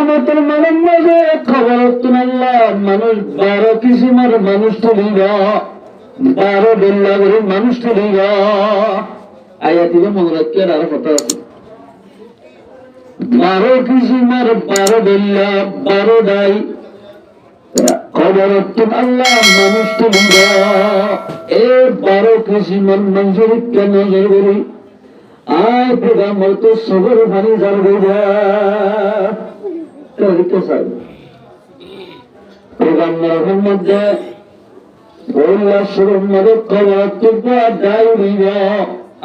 কিয়ামতের মাঝে খবর আল্লাহ মানুষ 12 কিসিমের মানুষ তুলিব, 12 বেল্লা করে মানুষ তুলিব। আয়াতিলে মনে রাখিয়ে আর কথা আছে, 12 কিসিমের 12 বেল্লা 12 দাই খবর আল্লাহ মানুষ তুলিব। এই 12 কিসিমের মানুষের কেন নজর করি আয় পেগাম্বর তো সবর পানি জ্বালবে পেগাম্বর মধ্যে বললা শুরুর মধ্যে খবর দায় হইব।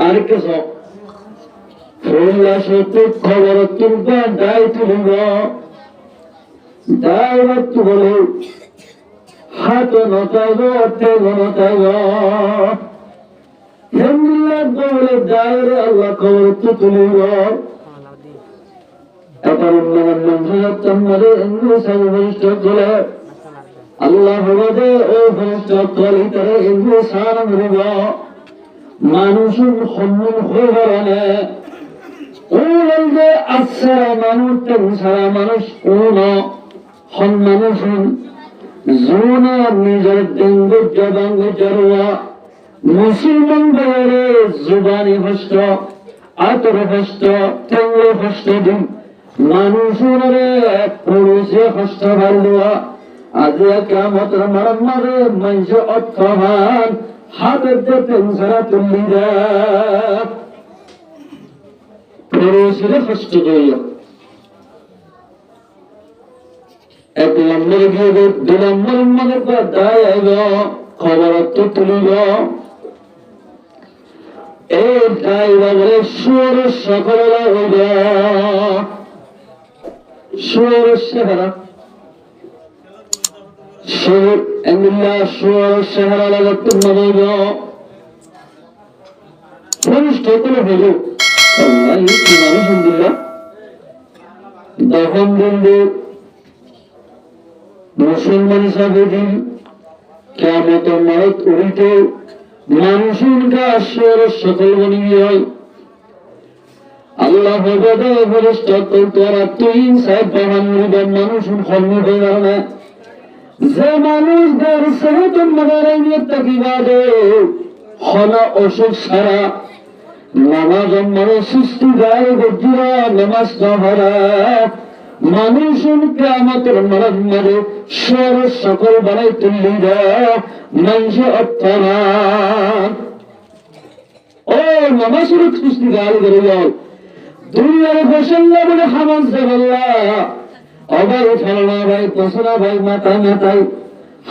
আর কেস বললা সত্য খবর দায় তুলিব। দায় বাক্য বলে হাত নতাইব তেল নতাইব। আল্লাহ খবর তুলিব। আল্লাহ মানুষ সম্মুখ হয়ে আচ্ছা মানুষ সারা মানুষ কোন মানুষ নিজের ডেঙ্গু জবাঙ্গ জরুয়া মুসলমান বাইরে জুবানি হস্ত আতর হস্ত টেঙ্গল হস্ত দিন মানুষের পুরুষে হস্ত ভাল্লুয়া আজি কিয়ামতের মারে মানুষ অর্থহান হাতের পেনসারা তুলি দেয় পুরুষের হস্ত দইয়া 1 নম্বর গিয়ে 2 নম্বর মানে দায় আইব খবর তুলিব। এই দায়রা বলে সুর সকলেরা হইব। সুর সেহারা সুর এমনিল্লা সুর সেহারা লাগাতে হইব। পুরুষ সকলে হইল আলহামদুলিল্লাহ। দহন বন্ধু মুসলমান হিসাবে দিন কিয়ামতের মারত উল্টে মানুষের গাছের সকল বনি হয়। আল্লাহ মানুষ যে মানুষদের সেহতন অসুখ সারা নামাজ সৃষ্টি গায়ে গজিরা নামাজ নহরা মানুষের কিয়ামতের মারত মারে সর সকল বানাই তুলি দেয় মানুষ অর্থনা ও নামাজের সৃষ্টি গায়ে করে যাও দুনিয়ার ফসল্লা বলে হামাজ জাবাল্লা অবাই ফেলনা ভাই পসরা ভাই মাথায় মাথায়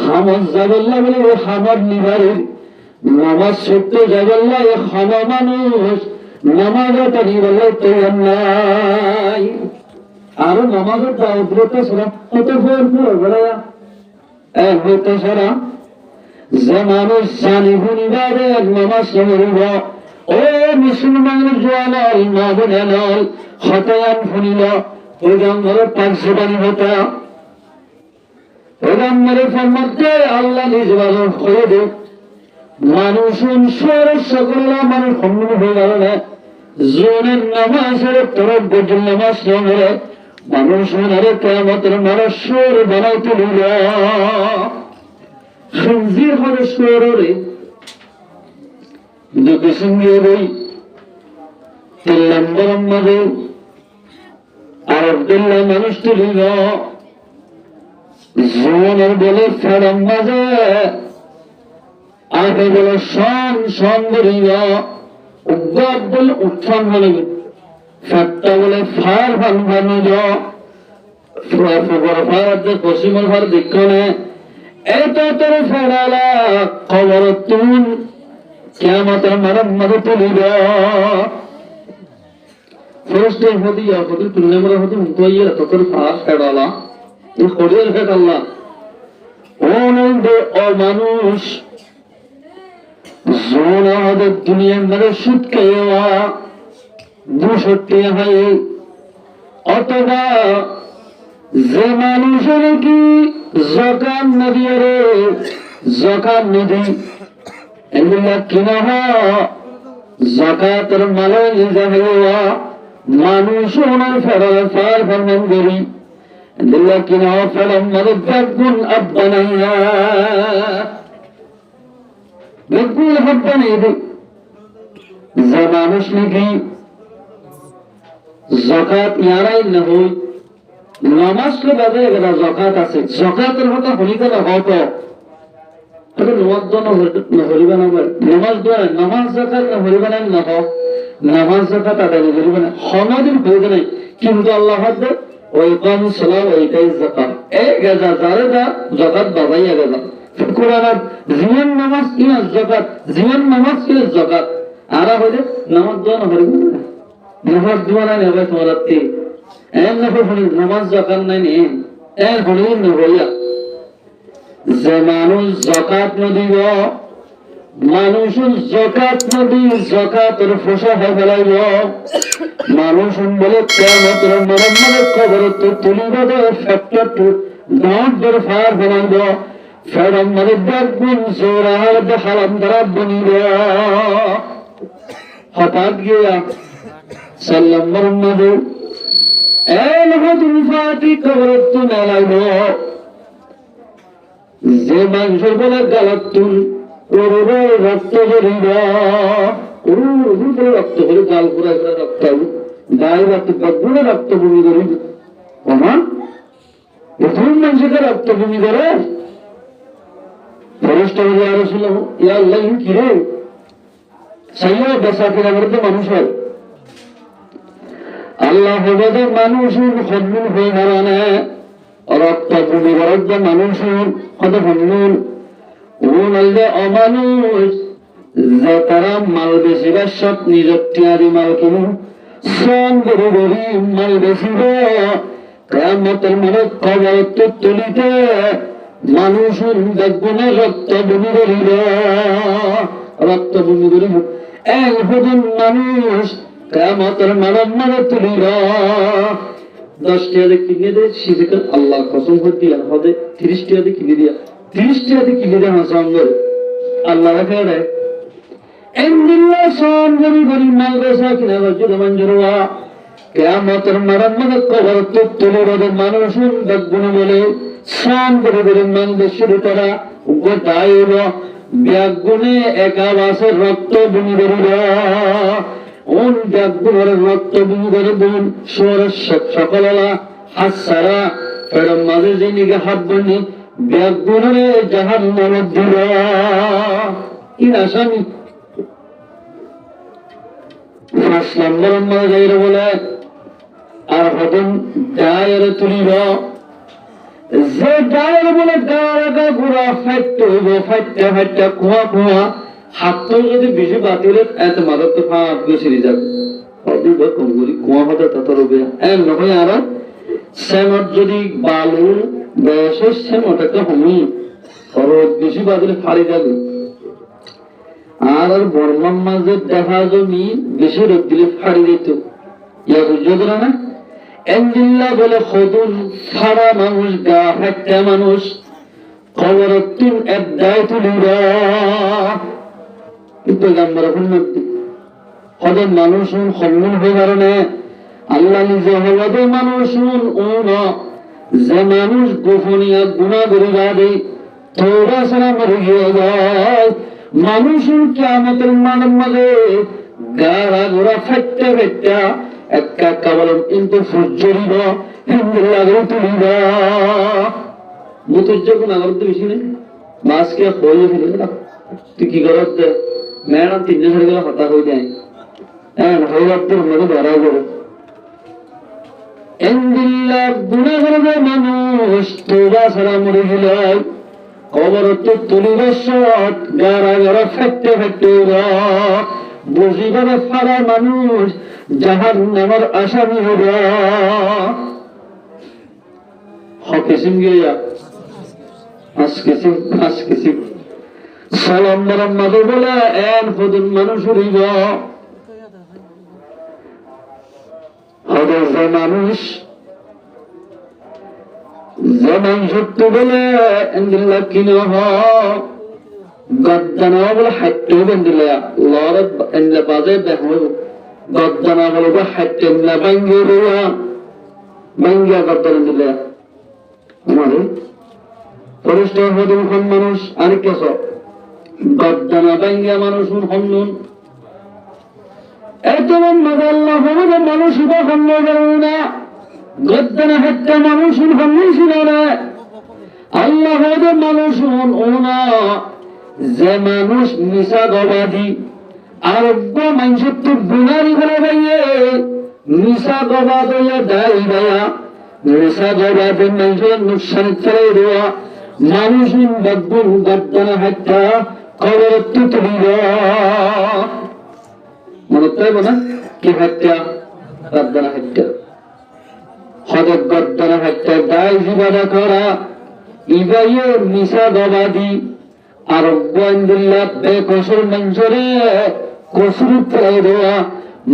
হামাজ জাবাল্লা বলে ও হামার নিবারের নামাজ সত্য জাবাল্লা এ হামা মানুষ নামাজটা নিবাল্লা তৈরি নাই। আরো নামাজের দায়িত্ব সারা কত বেড়ায়া হইতে সারা যে মানুষ জানি ভুনিবারে নামাজ পড়িব ও মুসলমানের জোয়ানল না বুঝানল হতায়ান ভুনিল ওই জঙ্গলের 500 বাণী হতা ওই জঙ্গলের মধ্যে আল্লাহ নিজ বাজন করে দেব মানুষ সকলেরা মানুষ সম্মুখ হয়ে গেল না জোনের নামাজের তরফ গজল নামাজ নগরে মানুষ কিয়ামতের মারা সুর বানাই তুলিল। খিনজির হবে সুরে দুটো সঙ্গে বই 3 নম্বর মাঝে আর আব্দুল্লাহ মানুষ তুলিল। জোনের বলে ফেরাম মাঝে আগে বলে সন বলিল উদ্যাপ বলে উত্থান বলে ফাট্টা বলে ফার ফান ফানো পশ্চিমের ফার দিক্ষণে এটা তোর ফেরালা খবর তুন কিয়ামতের মারার মাঝে তুলিব। ফেরেশতার হদি হদি তুলনে মরা হদি মুতাইয়া তোর ফার ফেরালা এই খড়িয়ার ফেরালা ও নন্দে ও মানুষ জোন আমাদের দুনিয়ার মাঝে সুদ খেয়েওয়া 200 হয় অথবা যে মানুষের কি জকাত নদী রে জকাত নদী এগুলা কিনা জাকাতের মালে নিজা হইয়া মানুষ ওনার ফেরাল ফার ফরমান করি لكن فلما ربكم أبنيا بقول حبني دي زمانش نگی زکات ইয়ারাই নহই নামাজ কে বাদে এরা যাকাত আছে যাকাতের কথা হলিতে না হতো তবে নামাজ দন হরিবা না নামাজ দন নামাজ যাকাত না হরিবা না না হোক নামাজ যাকাত আদায় হরিবা না সমাদিন হইবে না কিন্তু আল্লাহ হাদ ওই কাম সালাত ওইটাই যাকাত এই গাজা জারেদা যাকাত বাবাইয়া গাজা কোরআন জীবন নামাজ কি যাকাত জীবন নামাজ কি যাকাত আরা হইলে নামাজ দন হরিবা না নামাজ দোয়া না হবে তোমারতে এম না হলি নামাজ যাকাত নাই নে এ হলি না হইয়া যে মানুষ যাকাত নদিব মানুষ যাকাত নদি যাকাতের ফসা হয়ে ফেলাইব মানুষ বলে কিয়ামতের মরমরে কবর তো তুলিব দে ফ্যাক্টর নট দের ফায়ার বানাইব ফেরম মানে দেখুন জোরার দে হারাম দ্বারা বনিব হঠাৎ গিয়া সাল্লাম মোহাম্মদ এই নবুল ফাতি কবর তো মেলাইব যে মানুষের বলে গালাতুন ওরে রক্ত ঝরিব ওরে রক্ত করে গাল পুরা করে রক্ত গায়ে রক্ত বদলে রক্ত ভূমি ধরিব ওমা প্রথম মানুষকে রক্ত ভূমি ধরে ফেরেশতা বলে ইয়া রাসূলুল্লাহ ইয়া আল্লাহ কি রে সাইয়া বেসাকিরা মধ্যে মানুষ হয় আল্লাহ হবে মানুষের খদমুন হয়ে দাঁড়ানে রক্ত ভূমি বরদ্ধ মানুষের কত ভূমিন ওনালদে অমানুষ যে তারা মাল বেশিবার সব নিজের টিয়ারি মাল কিনে শ্রম করে গরিব মাল বেশিব কিয়ামতের মানে কবর তুলিতে মানুষের দেখবনে রক্ত ভূমি করিব রক্ত ভূমি করিব এক ভজন মানুষ কিয়ামতের মানে তুলিব 10 টাকা কিনে দে সিজিকাল আল্লাহ কসম করে দিয়া হবে 30 টাকা কিনে দিয়া 30 টাকা কিনে দেয়া হাসাঙ্গর আল্লাহ রাখে রে ইন্দিল্লাহ সান গরি গরি মাল বেসা কিনা বজু মঞ্জুরওয়া কিয়ামতের মানে কবর তুলিব দে মানুষের দেখবনে বলে সান গরি গরি মাল বেশি তারা গোটাইব ব্যাগুনে একাবাসের রক্ত ভূমি ধরিব ওন ব্যাগুনের রক্ত ভূমি ধরে বোন সোরের সকলেলা হাত সারা ফেরম মাঝে যিনিকে হাত বনি ব্যাগুনের জাহান্নামে দিল কি আসামি 5 নম্বর মাঝে বলে আর হতন দায়ের তুলিব যে দায়ের বলে গাড়া ঘোরা ফাইটতে হইব ফাইটটা কুয়া হাত তো যদি বেশি বাতিলের এত মাদক তো ফাঁক বেশি যাবে অদিব কম করি কুয়া হতে তত রবে এর নয় আর সেমট যদি বালু বয়সের সেমটাকে হমি খরচ বেশি বাতিলে ফাড়ি যাবে আর বর্মার মাঝে দেখা জমি বেশি রোদ দিলে ফাড়ি দিত ইয়া বুঝছো তোরা না এন্দিল্লা বলে খদুন সারা মানুষ গা ফাইটটা মানুষ খবরতুন এদায় তুলিব পেগাম্বর হদের মানুষ সম্মান হয়ে কারণে আল্লাহ নিজে হলদে মানুষ যে মানুষ গোপনীয় গুণা করিবা দে তোরা সারা মরে গিয়ে যায় মানুষ কিয়ামতের মাঝে গাড়া ঘোড়া ফাইটটা ফাইটটা একটা কাবলম কিন্তু ফুজরিব হিন্দুল্লাহ তুলিব মুতুজ্জ কোন আগর তো বেশি নেই মাছকে হয়ে ফেলে তুই কি করত দে মেয়েরা 3 জন গেলে হতা হয়ে যায় হ্যাঁ হয়ে যাচ্ছে মধ্যে ধরা যাবে ইন্দিল্লাহ গুনাহ করে মানুষ তোরা সারা মরে গেল কবর তো তুলিব সৎ গারা গারা ফাইটতে ফাইটতে বুঝিবারে ফারা মানুষ জাহান্নামের আসামি হবে হকিসিম গিয়া আজকে সালাম মাঝে বলে এন ফদুন মানুষ হইব হদের যে মানুষ যেমন সত্য বলে এন্দিল্লা কিনে গদ্দানা বলে হাইটে বেন্দিলে লড়ত এনলে বাজে দেখো গদ্দানা বলে হাইটে এনলে ভাঙ্গে গদ্দান দিলে আমাদের পরিষ্কার হতে মুখন মানুষ আরেক কেস গদ্দানা ব্যাঙ্গা মানুষ হন্নুন একদম আল্লাহ আমাদের মানুষ বা হন্য না গদ্দানা হাত্তা মানুষ হন্নুন ছিল না আল্লাহ আমাদের মানুষ ও না যে মানুষ মিশা গবাদি আরোগ্য মানুষের তো গুণারি বলে ভাইয়ে মিশা গবাদ দায়ী দেয়া মিশা গবাদের মানুষের নুকসান ফেলে দেওয়া মানুষ বদগুণ গদ্দানা হাত্তা কবর তুলিল মনে চাইব না কি হত্যা গদ্দানা হত্যা হঠাৎ গদ্দানা হত্যা দায় জীবনা করা ইবাইয়ে মিশা গবাদি আরোগ্য আন্দোল্লাহ বেকসর মঞ্জরে কসুর ফেলে দেওয়া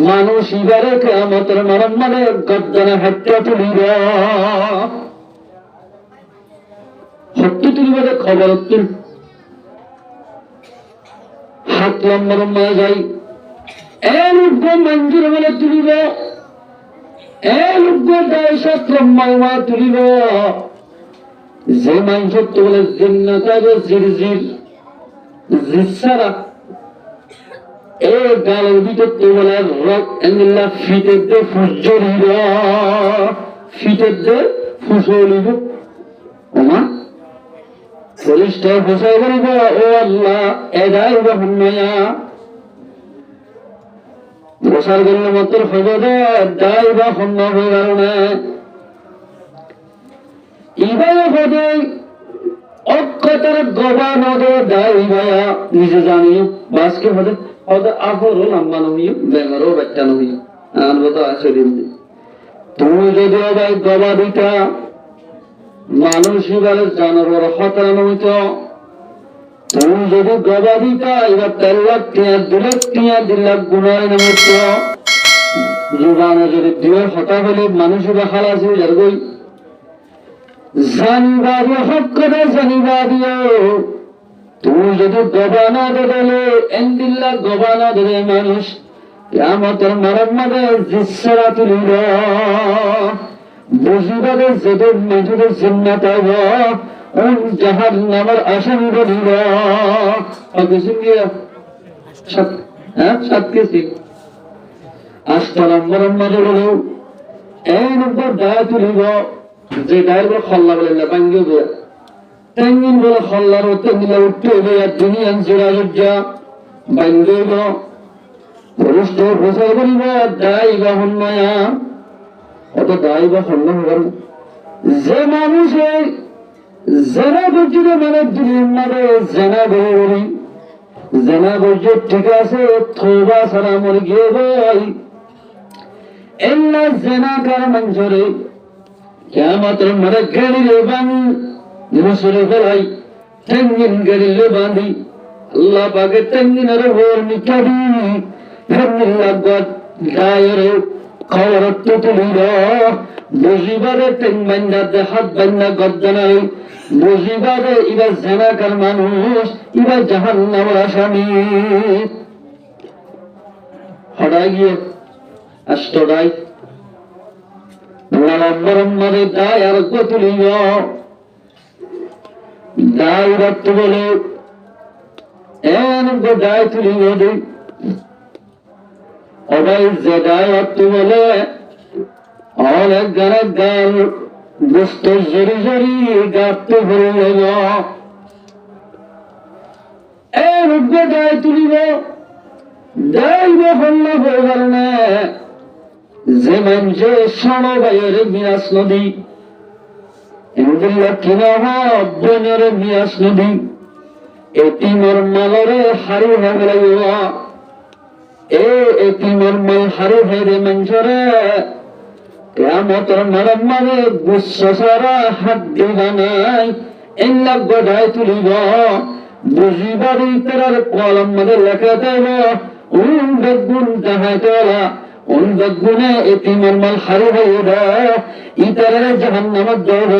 মানুষ ইবারে কেয়ামতের মানে গদ্দানা হত্যা তুলিল হত্যা তুলিবারে খবর তুল হাত লম্বর মারা যাই এলুগ্য মঞ্জুর বলে তুলিব এলুগ্য দায়সাত লম্বা তুলিব যে মানুষ তো বলে জিন্নাত জিরজির জিসারা এ গালের ভিতর তো বলে রক এঙ্গিল্লা ফিটের দে ফুজরিব ফিটের দে ফুসলিব ওমা পরিষ্কার ফসাই বলিব ও আল্লাহ এদাই রহমায়া ফসার গেল মাত্র ফজদে দাই বা হন্য হয়ে গেল না ইবাই হদে অক্ষতার গবা নদে দাই ভায়া নিজে জানি বাসকে হদে হদে আফরও লম্বা নহিও বেমারও বাচ্চা নহিও আনবো তো আসে দিন তুমি যদি ভাই গবা দিতা মানুষ এবারে জানোয়ার হতান হইত তুমি যদি গবা দিতা এবার 13 লাখ টিয়া 2 লাখ টিয়া 2 লাখ গুণায় নামত জীবনে যদি 2 হতা হলে মানুষ এবার খালাস হয়ে যাবে জানিবাদি হক করে জানিবাদিও তুমি যদি গবা না দিলে এন্দিল্লা গবা না দিলে মানুষ কিয়ামতের মাঝে জিসরা তুলিল বুঝিবারে যেদের মেজুরের জিন্নাত হইব ওই জাহান্নামের আসামি বলিব কিছু গিয়া সাত কেজি 8 নম্বর মাঝে বলো এই নম্বর দায় তুলিব যে দায়ের বলে খল্লা বলে না বাঙ্গিও দেয়া তেঙ্গিন বলে খল্লার তেঙ্গিলা উঠতে হবে আর দুনিয়ান জোড়া জোড়া বাঙ্গিব পুরুষ তো প্রচার করিব দায় বা হন্যয়া অত দায় বা হন্য হবার যে মানুষের জেনা বর্জিত মানে দুনিয়ার মাঝে জেনা বলি জেনা বর্জিত ঠিক আছে থোবা সারা মরে গিয়ে ভাই এল্লা জেনা কার মঞ্জরে কিয়ামতের মাঝে গাড়িলে বানি মুসরে ফেলাই তেঙ্গিন গাড়িলে বাঁধি আল্লাহ পাকে তেঙ্গিনের ওর নিকাবি ফেরনিল্লা গদ গায়ের খবর তুলিল বুঝিবারে তেং বান্না হাত বান্না গদ্দানাই বুঝিবারে ইবা জানাকার মানুষ ইবা জাহান্নামের আসামি হঠাৎ গিয়ে আষ্টদাই নম্বরে দায় আর তুলিল দায় রক্ত বলে দায় তুলিল অবাই যে দায় রক্ত বলে অনেক গানের গান দুষ্ট জরি জরি গাঁতে ভরে গেল দায় তুলিব দায় হল্ল হয়ে গেল না যে মানুষে সমবায়ের মিয়াস নদী কিনা বনের মিয়াস নদী এটিমর মালরে হারি হয়ে গেল এটিমর মাল হারি হয়ে মানুষরে কিয়ামতের মাঝে গুচ্ছ সারা হাত দিবা নাই এল্লা গদায় তুলিব বুঝিবার ইতার কলম মধ্যে লেখা দেব বেগুন তাহাতলা বেগুনে এতিমের মাল হারি হয়ে দেয় ইতারের জাহান্নামের দৌড়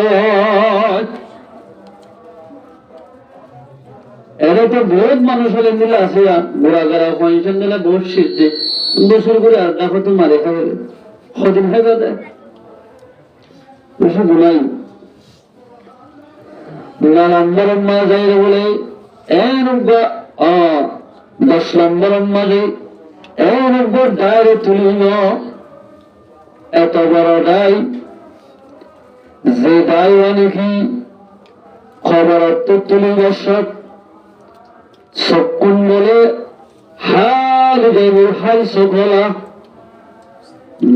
এরা তো বহুত মানুষ হলে মিলে আছে ঘোরা ঘোরা পয়সা দিলে বহুত শিখছে বছর করে আর দেখো তো মারে খাবে সদিন খাইবা দেয় বেশি গুলাই না নম্বর মাঝে বলে 10 নম্বর মাঝে ডায়ের তুলিল এত বড় ডাই যে ডাই অনেকি খবর তুলিল সব সকুন বলে হাল দেবীর হাল সকলা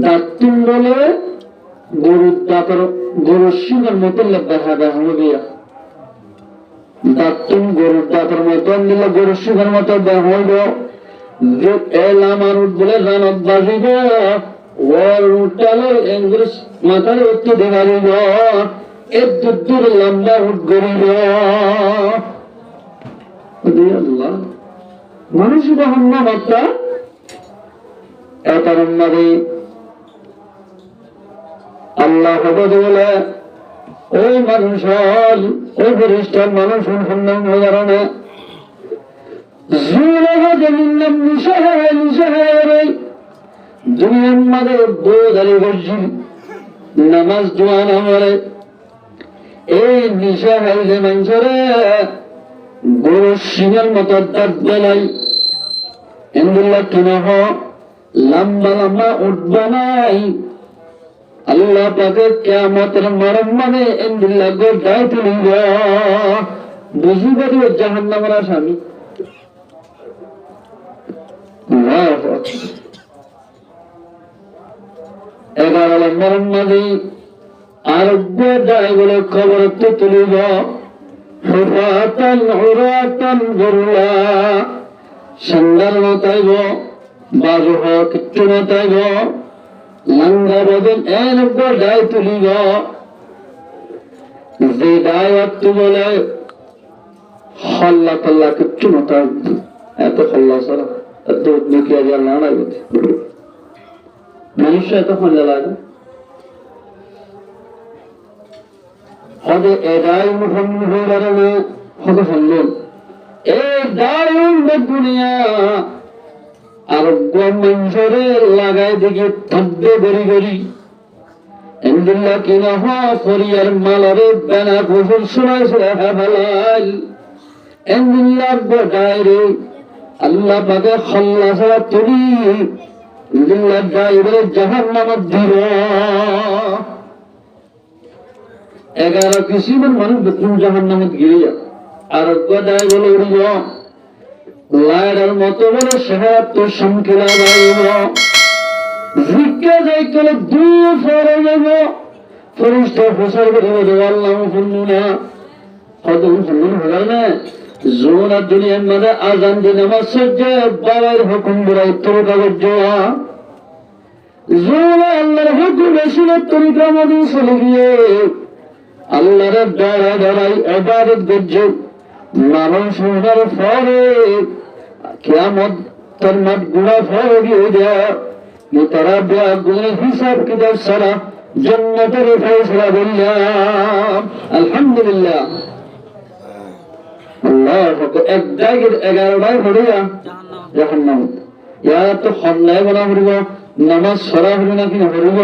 দাঁতুন বলে গরুর দাঁতর গরুর শিঙের মতন দেখা দেখা হবে দাঁতুন গরুর দাঁতর মতন দিলে গরুর শিঙের মতো দেখা হইব এলাম আর উঠ বলে রানত বাজিব ওর উঠালো ইংরেজ মাথার একটু দেখারিব এর দূর লম্বা উঠ গরিব আল্লাহ মানুষ বহন না মাত্রা এটার মাঝে আল্লাহ বলে ওই মানুষ ওই ফেরেশতার মানুষ কারণে দুনিয়ার মাঝে বোধারি করছি নামাজ দোয়া না করে এই নিশা হাইলে মানুষরে গরুর সিংহের মতো দাঁত বেলাই এমদুল্লাহ কিনা লম্বা লম্বা উঠবা নাই আল্লাহ পাকে কিয়ামতের মরম মানে এমদুল্লাহ গোটাই তুলিব বুঝি পারি জাহান্নামের আসামি এগারো নম্বর মানে আরোগ্য দায় বলে খবর তো তুলিব সন্ধ্যার নতাইব বাজু হোক একটু নতাইব লাঙ্গা বদন এনব্য দায় তুলিব যে দায় একটু বলে হল্লা পাল্লা কিচ্ছু নতাইব এত হল্লা সারা এত উদ্যোগী আজ আল্লাহ মানুষ এত হল্লা লাগে হতে এদাই মুহাম্মদ হয়ে দাঁড়ানো হতে হল্লন এই দারুণ দুনিয়া আরোগ্য মানুষরে লাগাই দিকে থাকবে গড়ি গড়ি এমদুল্লাহ কিনা হরিয়ার মালারে বেনা ফসল শোনাইছিল হেলাল এমদুল্লাহ ডায়রে আল্লাহ পাকে হল্লা ছাড়া তুলি এমদুল্লাহ ডায়রে জাহান্নামে দিব 11 কিসিমের মানুষ বেতন জাহান্নামে গিয়ে আরোগ্য দায় বলে উড়িব লাইডার মতো বলে ৭৭ সংখ্যা দাঁড়িব জিজ্ঞা যাই কলে দূর ফরে যাব ফরিস্তা ফসার করিব আল্লাহ শুনু না হয়তো শুনুন হল না জোনার দুনিয়ার মাঝে আজান দিন আমার সহ্য বাবার হুকুম বলে উত্তর কাগজ যাওয়া জোনা আল্লাহর হুকুম এসেছিল তরিকা মধ্যে চলে গিয়ে আল্লাহর দাঁড়া দাঁড়াই ইবাদত করছে মানুষ শোনার পরে কিয়ামত তার মাঠ গুণা ফলে দিয়ে দেয়া তারা গুণের হিসাব কিতাব সারা জান্নাতের ফয়সালা বললাম আলহামদুলিল্লাহ আল্লাহ এক জায়গায় 11টায় হরিয়া জাহান্নাম ইয়া তো হল্লায় বলা হরিব নামাজ সরা হরি না কিনা হরিব